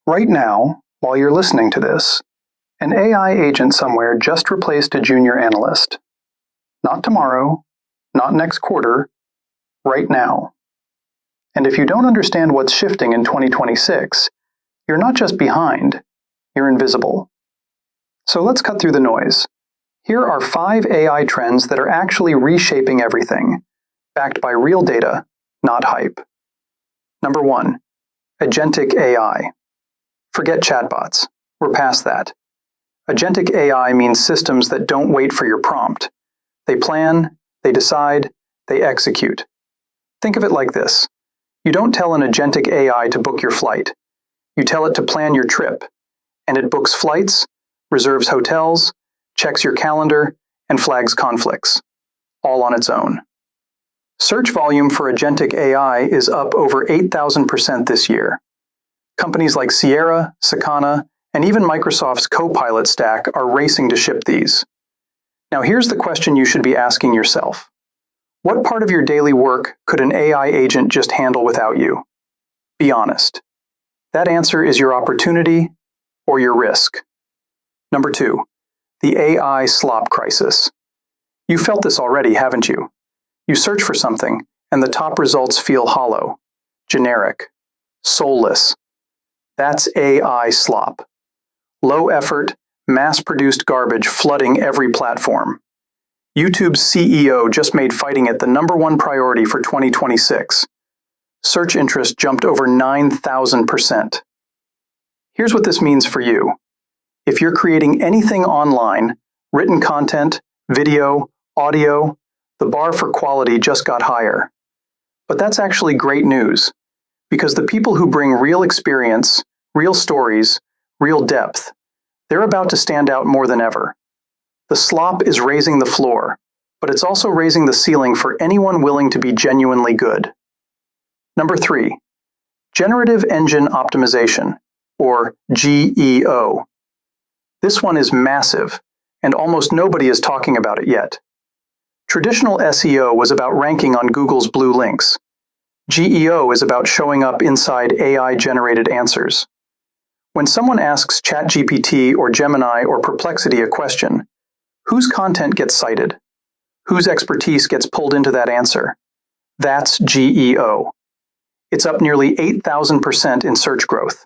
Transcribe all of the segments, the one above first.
Right now, while you're listening to this, an AI agent somewhere just replaced a junior analyst. Not tomorrow, not next quarter, right now. And if you don't understand what's shifting in 2026, you're not just behind, you're invisible. So let's cut through the noise. Here are 5 AI trends that are actually reshaping everything, backed by real data, not hype. Number 1, Agentic AI. Forget chatbots. We're past that. Agentic AI means systems that don't wait for your prompt. They plan, they decide, they execute. Think of it like this. You don't tell an agentic AI to book your flight. You tell it to plan your trip, and it books flights, reserves hotels, checks your calendar, and flags conflicts, all on its own. Search volume for agentic AI is up over 8,000% this year. Companies like Sierra, Sakana, and even Microsoft's Copilot stack are racing to ship these. Now here's the question you should be asking yourself. What part of your daily work could an AI agent just handle without you? Be honest. That answer is your opportunity or your risk. Number 2, the AI Slop Crisis. You felt this already, haven't you? You search for something, and the top results feel hollow, generic, soulless. That's AI slop. Low effort, mass-produced garbage flooding every platform. YouTube's CEO just made fighting it the #1 priority for 2026. Search interest jumped over 9,000%. Here's what this means for you. If you're creating anything online, written content, video, audio, the bar for quality just got higher. But that's actually great news, because the people who bring real experience, real stories, real depth, they're about to stand out more than ever. The slop is raising the floor, but it's also raising the ceiling for anyone willing to be genuinely good. Number 3, Generative Engine Optimization, or GEO. This one is massive, and almost nobody is talking about it yet. Traditional SEO was about ranking on Google's blue links. GEO is about showing up inside AI-generated answers. When someone asks ChatGPT or Gemini or Perplexity a question, whose content gets cited? Whose expertise gets pulled into that answer? That's GEO. It's up nearly 8,000% in search growth.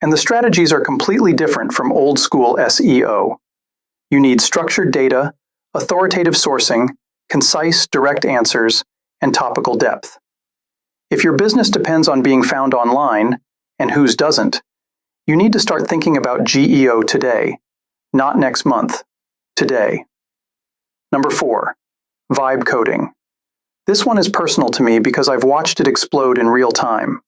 And the strategies are completely different from old-school SEO. You need structured data, authoritative sourcing, concise, direct answers, and topical depth. If your business depends on being found online, and whose doesn't, you need to start thinking about GEO today, not next month, today. Number 4, vibe coding. This one is personal to me because I've watched it explode in real time.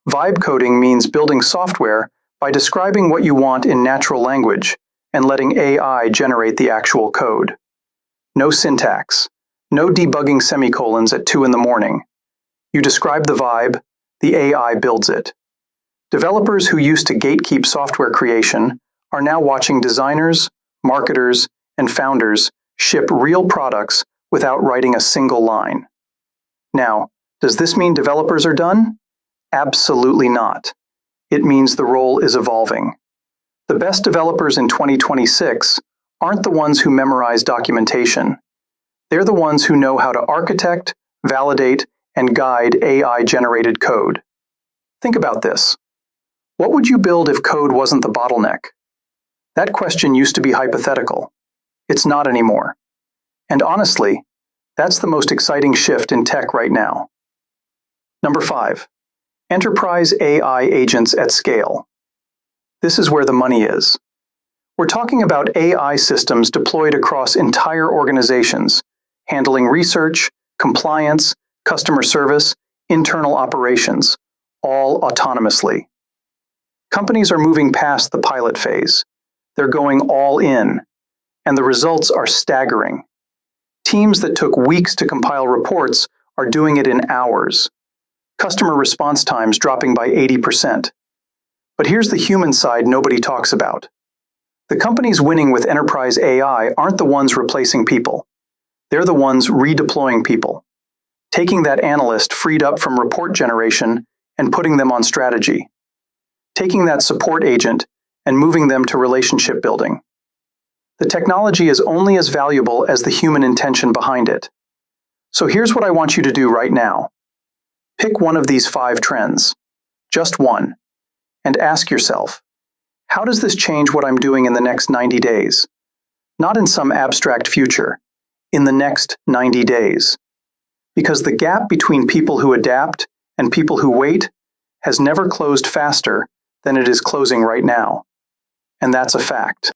Vibe coding means building software by describing what you want in natural language and letting AI generate the actual code. No syntax, no debugging semicolons at 2 in the morning. You describe the vibe, the AI builds it. Developers who used to gatekeep software creation are now watching designers, marketers, and founders ship real products without writing a single line. Now, does this mean developers are done? Absolutely not. It means the role is evolving. The best developers in 2026 aren't the ones who memorize documentation. They're the ones who know how to architect, validate, and guide AI-generated code. Think about this. What would you build if code wasn't the bottleneck? That question used to be hypothetical. It's not anymore. And honestly, that's the most exciting shift in tech right now. Number 5, enterprise AI agents at scale. This is where the money is. We're talking about AI systems deployed across entire organizations, handling research, compliance, customer service, internal operations, all autonomously. Companies are moving past the pilot phase. They're going all in, and the results are staggering. Teams that took weeks to compile reports are doing it in hours. Customer response times dropping by 80%. But here's the human side nobody talks about. The companies winning with enterprise AI aren't the ones replacing people. They're the ones redeploying people, taking that analyst freed up from report generation and putting them on strategy, taking that support agent and moving them to relationship building. The technology is only as valuable as the human intention behind it. So here's what I want you to do right now. Pick one of these 5 trends, just one, and ask yourself, how does this change what I'm doing in the next 90 days? Not in some abstract future, in the next 90 days. Because the gap between people who adapt and people who wait has never closed faster than it is closing right now. And that's a fact.